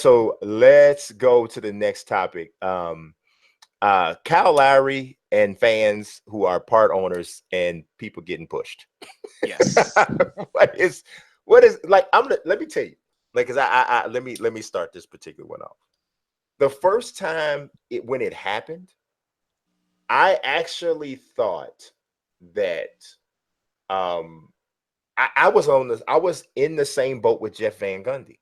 so let's go to the next topic. Kyle Lowry and fans who are part owners and people getting pushed. Yes. what is like? Let me tell you, like, cause let me start this particular one off. The first time when it happened, I actually thought that I was in the same boat with Jeff Van Gundy,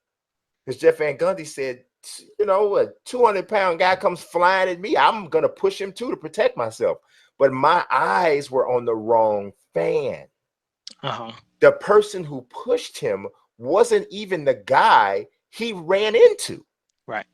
because Jeff Van Gundy said, a 200-pound guy comes flying at me, I'm gonna push him too to protect myself. But my eyes were on the wrong fan. The person who pushed him wasn't even the guy he ran into. Right.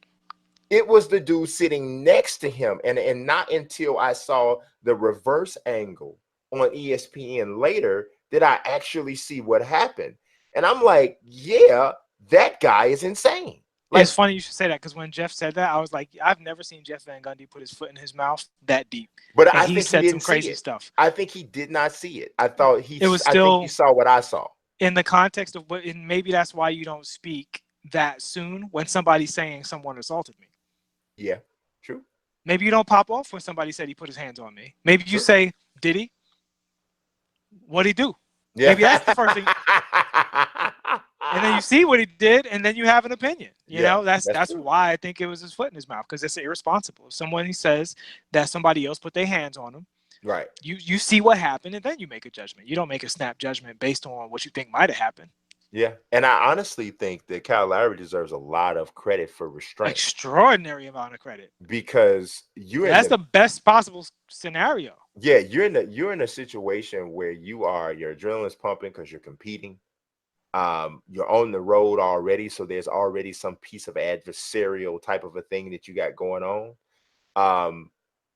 It was the dude sitting next to him. And not until I saw the reverse angle on ESPN later did I actually see what happened. And I'm like, yeah, that guy is insane. Like, it's funny you should say that, because when Jeff said that, I was like, I've never seen Jeff Van Gundy put his foot in his mouth that deep. But and I think he said some didn't crazy see it. stuff. I think he did not see it. I thought it was I think he saw what I saw. In the context of what, and maybe that's why you don't speak that soon when somebody's saying someone assaulted me. Yeah, true. Maybe you don't pop off when somebody said he put his hands on me. Maybe you True. say, did he? What'd he do? Yeah. Maybe that's the first thing. And then you see what he did, and then you have an opinion. You know, that's why I think it was his foot in his mouth, because it's irresponsible. If someone says that somebody else put their hands on him, right? You see what happened, and then you make a judgment. You don't make a snap judgment based on what you think might have happened. Yeah, and I honestly think that Kyle Lowry deserves a lot of credit for restraint. Extraordinary amount of credit, because that's the best possible scenario. Yeah, you're in a situation where your adrenaline's pumping because you're competing. You're on the road already, so there's already some piece of adversarial type of a thing that you got going on.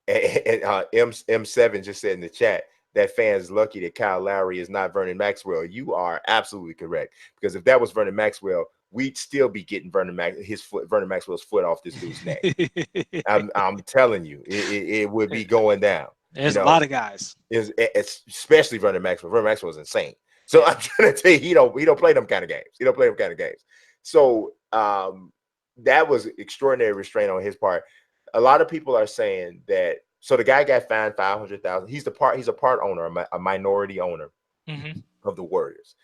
M7 just said in the chat that fans lucky that Kyle Lowry is not Vernon Maxwell. You are absolutely correct, because if that was Vernon Maxwell, we'd still be getting Vernon Maxwell's foot off this dude's neck. I'm telling you, it would be going down. There's a lot of guys, especially Vernon Maxwell. Vernon Maxwell is insane. So I'm trying to tell you, he don't play them kind of games. He don't play them kind of games. So that was extraordinary restraint on his part. A lot of people are saying that. So the guy got fined $500,000. He's a part owner, a minority owner of the Warriors.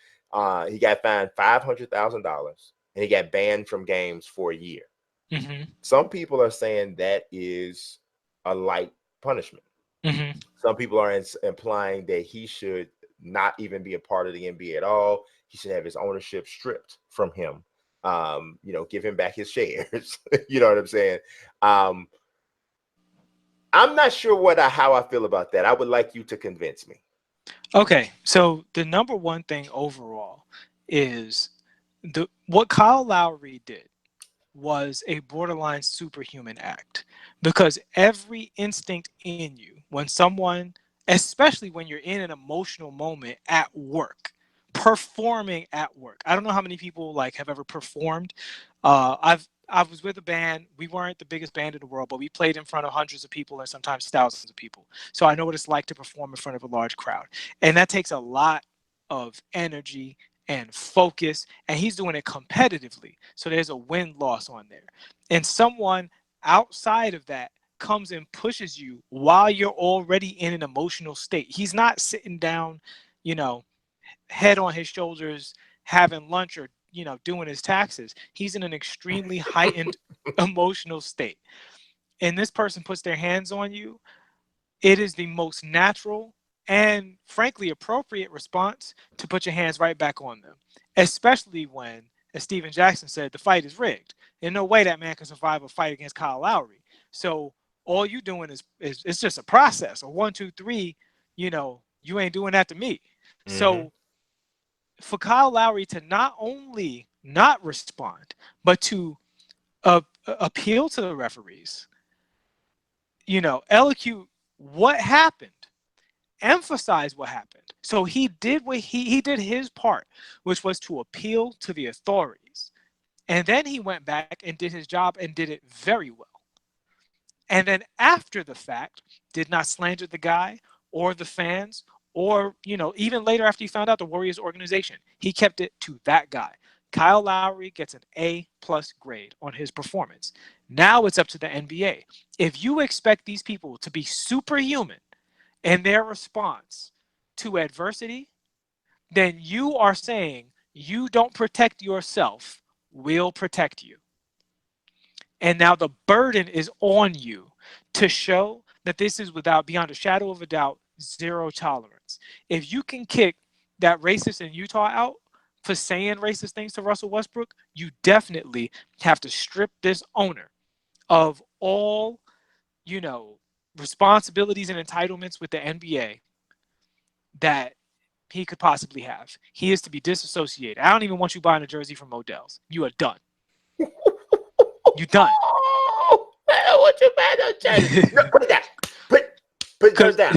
He got fined $500,000, and he got banned from games for a year. Some people are saying that is a light punishment. Some people are implying that he should not even be a part of the NBA at all. He should have his ownership stripped from him. Give him back his shares. You know what I'm saying? I'm not sure how I feel about that. I would like you to convince me. Okay, so the number one thing overall is what Kyle Lowry did was a borderline superhuman act, because every instinct in you, when someone, especially when you're in an emotional moment at work, performing at work. I don't know how many people have ever performed. I was with a band. We weren't the biggest band in the world, but we played in front of hundreds of people and sometimes thousands of people. So I know what it's like to perform in front of a large crowd. And that takes a lot of energy and focus, and he's doing it competitively. So there's a win-loss on there. And someone outside of that comes and pushes you while you're already in an emotional state. He's not sitting down, head on his shoulders, having lunch or doing his taxes. He's in an extremely heightened emotional state. And this person puts their hands on you. It is the most natural and frankly appropriate response to put your hands right back on them, especially when, as Steven Jackson said, the fight is rigged. There's no way that man can survive a fight against Kyle Lowry. So all you doing is it's just a process, a 1, 2, 3. You ain't doing that to me. So for Kyle Lowry to not only not respond, but to appeal to the referees, elocute what happened, emphasize what happened. So he did what he did his part, which was to appeal to the authorities. And then he went back and did his job and did it very well. And then after the fact, did not slander the guy or the fans, or even later after he found out the Warriors organization, he kept it to that guy. Kyle Lowry gets an A+ grade on his performance. Now it's up to the NBA. If you expect these people to be superhuman in their response to adversity, then you are saying you don't protect yourself, we'll protect you. And now the burden is on you to show that this is without, beyond a shadow of a doubt, zero tolerance. If you can kick that racist in Utah out for saying racist things to Russell Westbrook, you definitely have to strip this owner of all, you know, responsibilities and entitlements with the NBA that he could possibly have. He is to be disassociated. I don't even want you buying a jersey from Modell's. You are done. You done. Oh, I don't want you buying no jersey. No, put it down. Put yours down.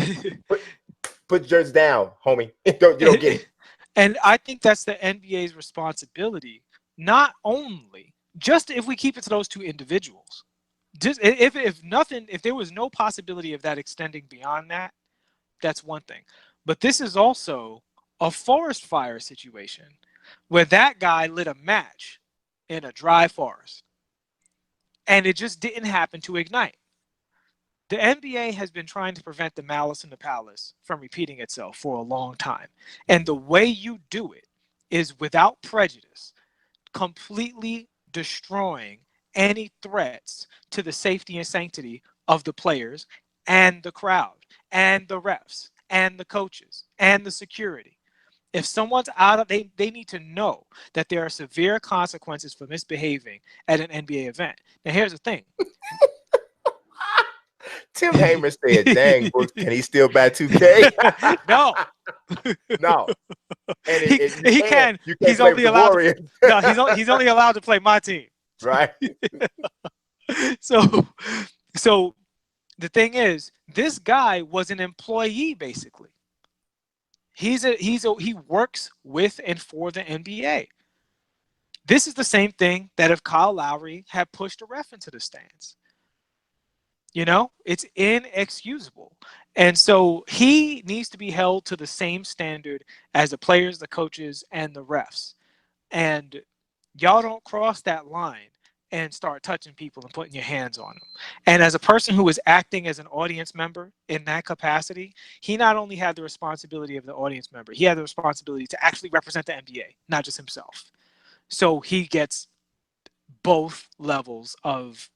Put yours down, homie. You don't get it. And I think that's the NBA's responsibility. Not only just if we keep it to those two individuals, just if nothing, if there was no possibility of that extending beyond that, that's one thing. But this is also a forest fire situation where that guy lit a match in a dry forest and it just didn't happen to ignite. The NBA has been trying to prevent the malice in the palace from repeating itself for a long time. And the way you do it is without prejudice, completely destroying any threats to the safety and sanctity of the players and the crowd and the refs and the coaches and the security. If someone's out of, they need to know that there are severe consequences for misbehaving at an NBA event. Now, here's the thing. Tim Hamer said, "Dang, Brooks, can he still buy 2K?" No. No. And he can. You can't He's play with only the allowed Warriors. to. No, he's only allowed to play my team. Right. So the thing is, this guy was an employee basically. He works with and for the NBA. This is the same thing that if Kyle Lowry had pushed a ref into the stands. You know, it's inexcusable. And so he needs to be held to the same standard as the players, the coaches, and the refs. And y'all don't cross that line and start touching people and putting your hands on them. And as a person who is acting as an audience member in that capacity, he not only had the responsibility of the audience member, he had the responsibility to actually represent the NBA, not just himself. So he gets both levels of,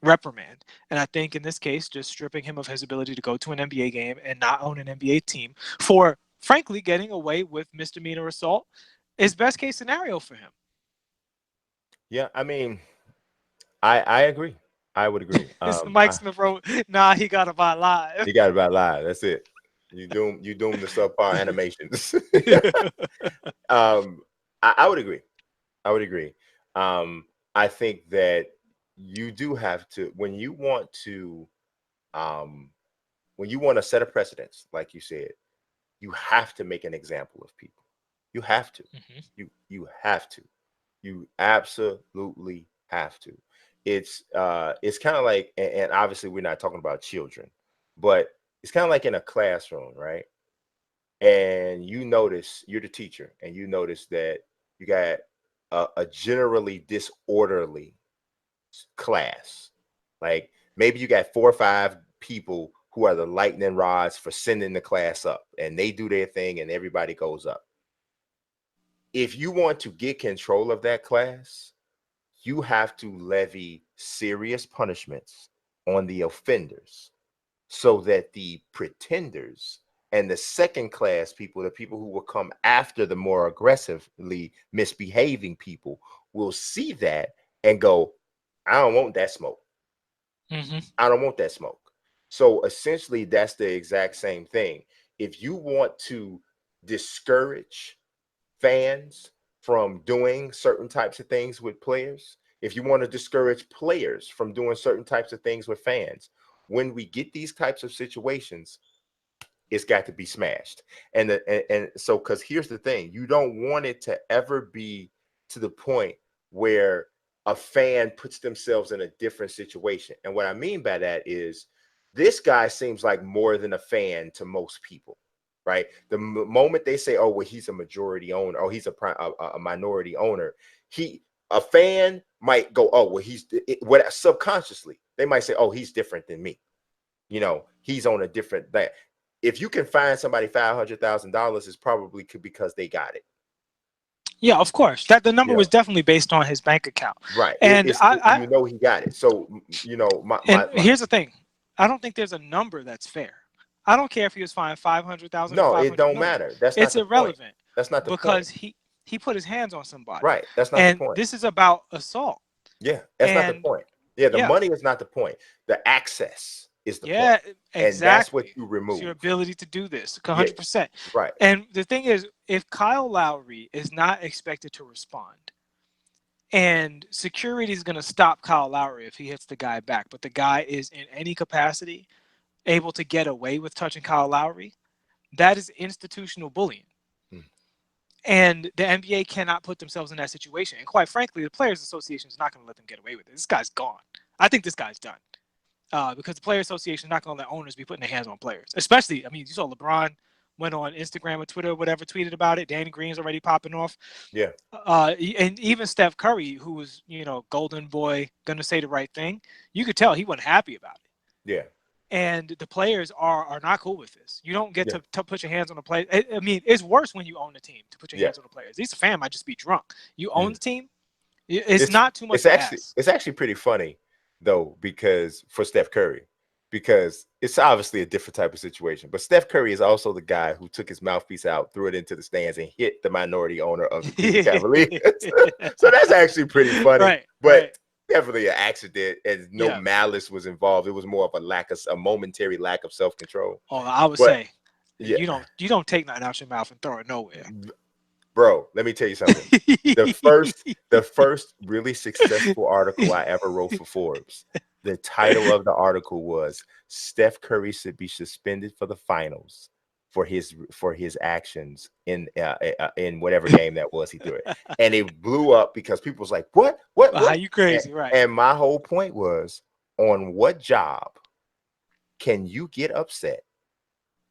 reprimand. And I think in this case, just stripping him of his ability to go to an NBA game and not own an NBA team for, frankly, getting away with misdemeanor assault is best case scenario for him. Yeah, I mean, I agree. I would agree. Mike Smith wrote, "Nah, he got to buy live." You got to buy live. That's it. You doom the subpar animations. I would agree. I would agree. I think that you do have to, when you want to set a precedence, like you said, you have to make an example of people. You have to. Mm-hmm. You have to. You absolutely have to. It's kind of like, and obviously we're not talking about children, but it's kind of like in a classroom, right? And you notice, you're the teacher, and you notice that you got a generally disorderly class. Like maybe you got 4 or 5 people who are the lightning rods for sending the class up, and they do their thing and everybody goes up. If you want to get control of that class, you have to levy serious punishments on the offenders so that the pretenders and the second class people, the people who will come after the more aggressively misbehaving people, will see that and go, I don't want that smoke. Mm-hmm. I don't want that smoke. So essentially, that's the exact same thing. If you want to discourage fans from doing certain types of things with players, if you want to discourage players from doing certain types of things with fans, when we get these types of situations, it's got to be smashed. And so, because here's the thing, you don't want it to ever be to the point where a fan puts themselves in a different situation. And what I mean by that is, this guy seems like more than a fan to most people. right? The moment they say, "Oh, well, he's a majority owner," or he's a minority owner, a fan might go, "Oh, well, what subconsciously they might say, "Oh, he's different than me." He's on a different that. If you can find somebody $500,000, it's probably because they got it. Yeah, of course. That the number was definitely based on his bank account. Right. And he got it. So here's the thing. I don't think there's a number that's fair. I don't care if he was fined 500,000 or no, it 500 don't million. matter. That's not It's the point. irrelevant That's not the point. because he put his hands on somebody. Right. That's not the And point. this is about assault. Yeah, that's not the point. Yeah, the money is not the point. The access is the point. Exactly. And that's what you remove. It's your ability to do this 100%. Right. And the thing is, if Kyle Lowry is not expected to respond, and security is going to stop Kyle Lowry if he hits the guy back, but the guy is in any capacity able to get away with touching Kyle Lowry, that is institutional bullying. And the NBA cannot put themselves in that situation. And quite frankly, the Players Association is not going to let them get away with it. This guy's gone. I think this guy's done. Because the Players Association is not going to let owners be putting their hands on players. Especially, I mean, you saw LeBron went on Instagram or Twitter or whatever, tweeted about it. Danny Green's already popping off. Yeah. And even Steph Curry, who was, golden boy, going to say the right thing, you could tell he wasn't happy about it. Yeah. And the players are not cool with this. You don't get to put your hands on the player. I mean, it's worse when you own the team to put your hands on the players. These fans might just be drunk. You own the team. It's not too much. It's actually pretty funny though, because for Steph Curry, because it's obviously a different type of situation. But Steph Curry is also the guy who took his mouthpiece out, threw it into the stands, and hit the minority owner of the Cleveland Cavaliers. So that's actually pretty funny. Right. But definitely an accident, and no malice was involved. It was more of a momentary lack of self-control. Oh, I would say you don't take nothing out your mouth and throw it nowhere. Bro, let me tell you something. the first really successful article I ever wrote for Forbes, the title of the article was "Steph Curry should be suspended for the finals for his actions in whatever game that was he threw it." And it blew up because people was like, what? Are you crazy? Right. And my whole point was, on what job can you get upset,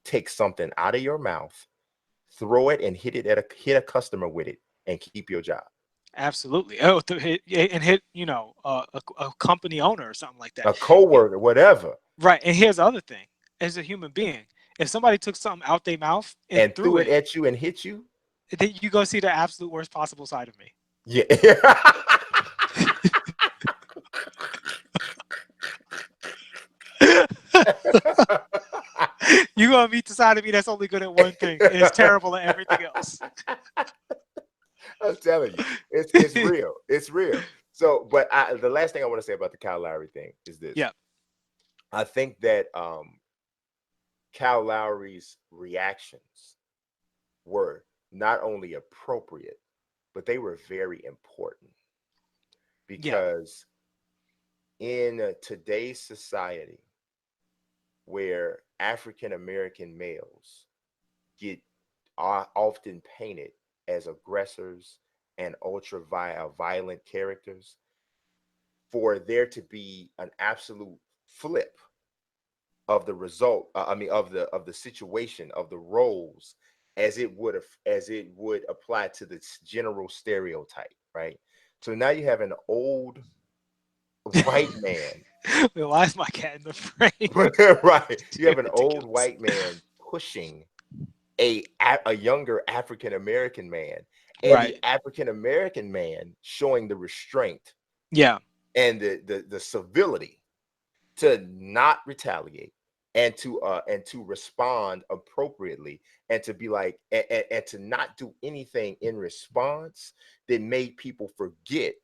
take something out of your mouth, throw it and hit a customer with it, and keep your job? Absolutely. Oh, hit a company owner or something like that, a coworker, whatever. Right. And here's the other thing: as a human being, if somebody took something out their mouth and threw it at you and hit you, then you go see the absolute worst possible side of me. Yeah. You're gonna meet the side of me that's only good at one thing and it's terrible at everything else. I'm telling you, it's real. It's real. So, but the last thing I want to say about the Kyle Lowry thing is this. Yeah. I think that Kyle Lowry's reactions were not only appropriate, but they were very important, because in today's society, where African American males are often painted as aggressors and ultra violent characters, for there to be an absolute flip of the result, of the situation, of the roles, as it would apply to the general stereotype, right? So now you have an old white man. Why is my cat in the frame? Right. You have an old white man pushing a younger African American man, and the African American man showing the restraint, and the civility to not retaliate, and to respond appropriately, and to be like, and to not do anything in response that made people forget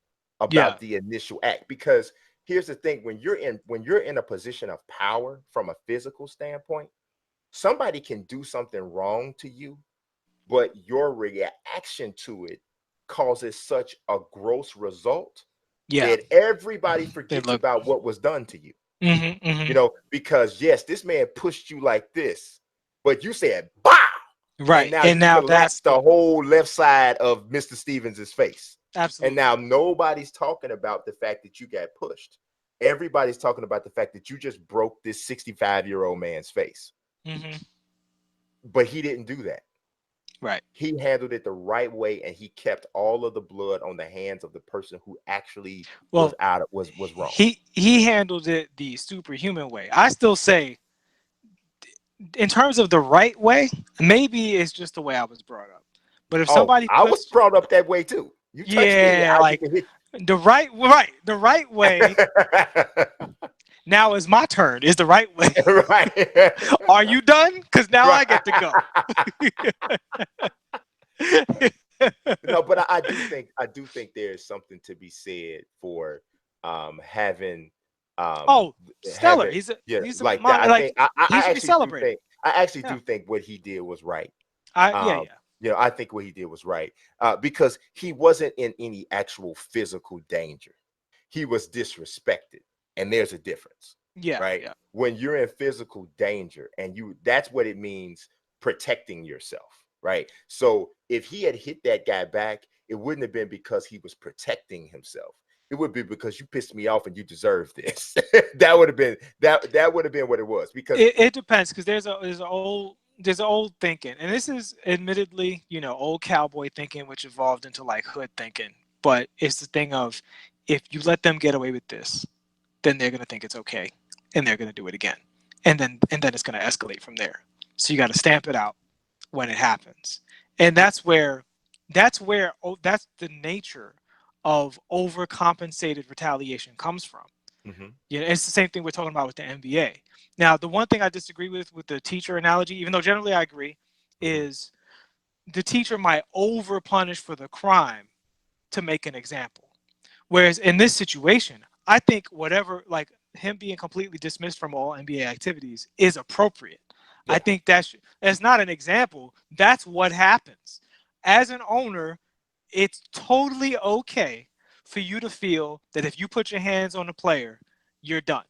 about the initial act. Because here's the thing: when you're in a position of power from a physical standpoint, somebody can do something wrong to you, but your reaction to it causes such a gross result that everybody forgets about what was done to you. You know, because yes, this man pushed you like this, but you said "Bah!" Right, and now you collapsed the whole left side of Mr. Stevens's face. Absolutely. And now nobody's talking about the fact that you got pushed. Everybody's talking about the fact that you just broke this 65-year-old man's face. but he didn't do that. Right. He handled it the right way, and he kept all of the blood on the hands of the person who actually Well, was wrong. he handled it the superhuman way. I still say, in terms of the right way, maybe it's just the way I was brought up. But if Oh, somebody I was puts, brought up that way too. You touch me, yeah, I like get to hit the right way. Now is my turn. Is the right way. you. Right. Are you done? Because now I get to Right. go. No, but I do think there's something to be said for having um Oh, stellar. having He's a yeah, he's a like that. I like think I he should be actually do celebrated. think I actually Yeah. do think what he did was right. Yeah, Um, yeah. I think what he did was right. Because he wasn't in any actual physical danger. He was disrespected, and there's a difference, Yeah, right? yeah. When you're in physical danger, and that's what it means, protecting yourself, right? So if he had hit that guy back, it wouldn't have been because he was protecting himself. It would be because you pissed me off and you deserve this. That would have been that would have been what it was. Because It depends, because there's an old thinking, and this is admittedly, old cowboy thinking, which evolved into like hood thinking. But it's the thing of, if you let them get away with this, then they're gonna think it's okay, and they're gonna do it again, and then it's gonna escalate from there. So you got to stamp it out when it happens, and that's the nature of overcompensated retaliation comes from. mhm, Yeah, it's the same thing we're talking about with the NBA. Now, the one thing I disagree with the teacher analogy, even though generally I agree, mhm, is the teacher might over punish for the crime to make an example. Whereas in this situation, I think whatever, like him being completely dismissed from all NBA activities is appropriate. I yeah, think that's not an example. That's what happens. As an owner, it's totally okay for you to feel that if you put your hands on a player, you're done.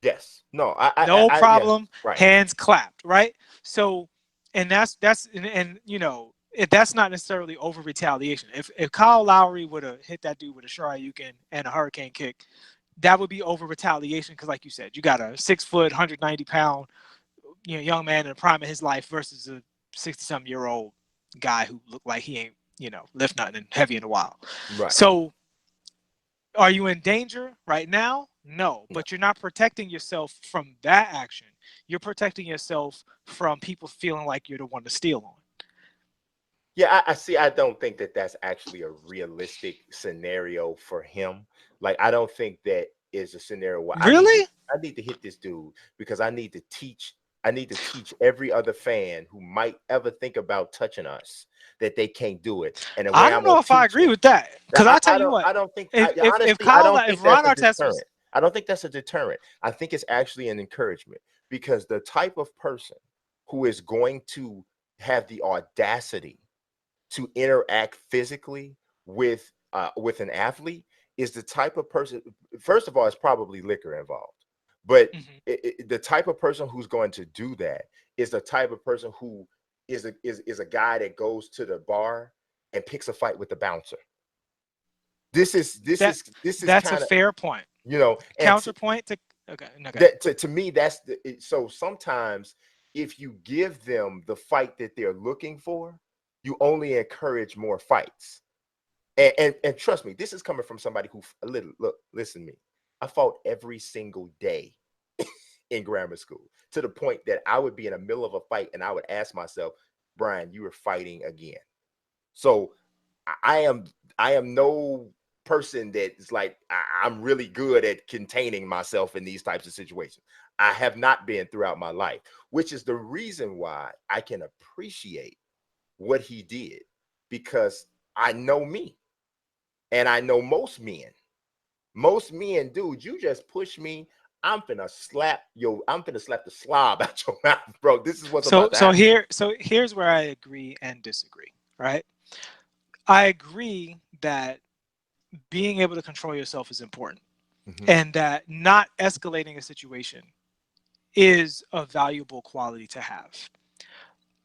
yes, no, No yeah, problem, right, hands clapped, right? So, and and if that's not necessarily over retaliation. If Kyle Lowry would have hit that dude with a Shoryuken and a hurricane kick, that would be over retaliation, because like you said, you got a 6 foot, 190 pound, young man in the prime of his life versus a 60-something-year-old guy who looked like he ain't, lift nothing and heavy in a while. right. So are you in danger right now? No, No. but you're not protecting yourself from that action. You're protecting yourself from people feeling like you're the one to steal on. Yeah, I see. I don't think that that's actually a realistic scenario for him. Like, I don't think that is a scenario where Really? I need to hit this dude because I need to teach every other fan who might ever think about touching us that they can't do it. And the I way don't I'm gonna know if I teach agree them. with that. Because I tell you what, I don't think if honestly, I Kyle, don't if think Ron that's a Artest was, deterrent. I don't think that's a deterrent. I think it's actually an encouragement, because the type of person who is going to have the audacity to interact physically with an athlete is the type of person. First of all, it's probably liquor involved, but Mhm. the type of person who's going to do that is the type of person who is a guy that goes to the bar and picks a fight with the bouncer. that This is that's a kind of, fair point. and Counterpoint to, okay, okay. that to me that's so sometimes if you give them the fight that they're looking for, you only encourage more fights. And trust me, this is coming from somebody who a little look, listen to me. I fought every single day in grammar school, to the point that I would be in the middle of a fight and I would ask myself, Brian, you are fighting again. So I am I am no person that is like I'm really good at containing myself in these types of situations. I have not been throughout my life, which is the reason why I can appreciate what he did, because I know me, and I know most men. Most men, dude, you just push me, I'm finna slap the slob out your mouth, bro. This is what's So about to so happen. here so here's where I agree and disagree. Right? I agree that being able to control yourself is important, Mhm. and that not escalating a situation is a valuable quality to have.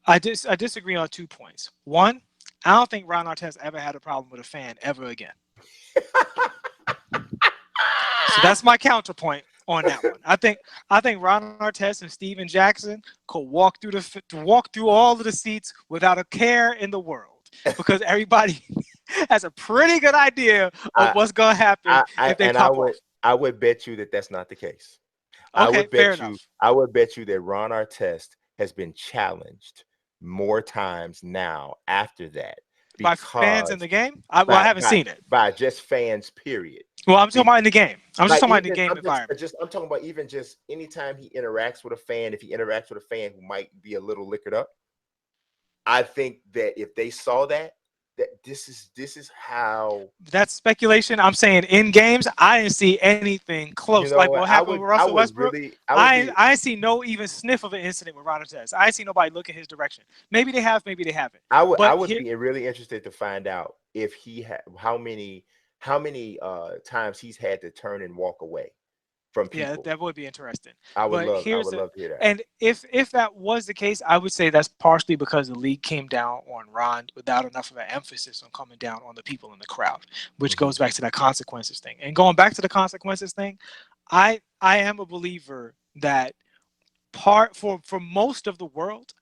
I disagree on 2 points. One, I don't think Ron Artest ever had a problem with a fan ever again. So that's my counterpoint on that one. I think Ron Artest and Steven Jackson could walk through all of the seats without a care in the world, because everybody has a pretty good idea of I, what's gonna happen if they and pop off. I would bet you that that's not the case. Okay, fair enough. I would bet you that Ron Artest has been challenged more times now after that By fans in because the game, I haven't seen it. by just fans, period. Well, I'm talking about in the game. I'm just Like talking about in the even game environment. I'm talking about even just anytime he interacts with a fan, if he interacts with a fan who might be a little liquored up, I think that if they saw that this is how, That's speculation. I'm saying in games, I didn't see anything you close. know Like what, what happened with Russell Westbrook. I would be I see no even sniff of an incident with Ron Artest. I see nobody look in his direction. Maybe they have, maybe they haven't. I But would here, be really interested to find out if he had how many times he's had to turn and walk away from yeah, people. that would be interesting. I would But love here's the, to hear that. and if that was the case, I would say that's partially because the league came down on Ron without enough of an emphasis on coming down on the people in the crowd, which goes back to that consequences thing. And going back to the consequences thing, I am a believer that for most of the world,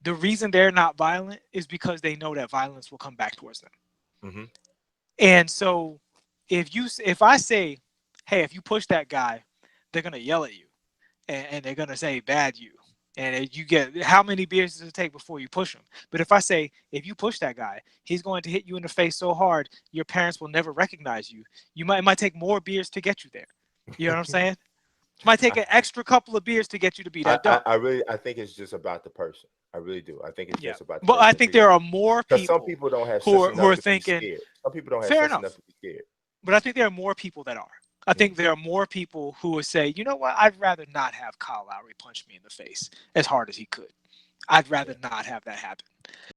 the reason they're not violent is because they know that violence will come back towards them. Mm-hmm. And so if I say, hey, if you push that guy, they're gonna yell at you, and they're gonna say bad you, and you get, how many beers does it take before you push him? But if I say, if you push that guy, he's going to hit you in the face so hard your parents will never recognize you. It might take more beers to get you there. You know what I'm saying? It might take an extra couple of beers to get you to be that dumb. I think it's just about the person. I really do. I think it's Yeah, just about the but I person think there are more because some people people don't have who sense are enough to be thinking, scared. Some people don't have fair sense enough enough. to be scared. But I think there are more people that are. I think there are more people who would say, you know what, I'd rather not have Kyle Lowry punch me in the face as hard as he could. I'd rather not have that happen.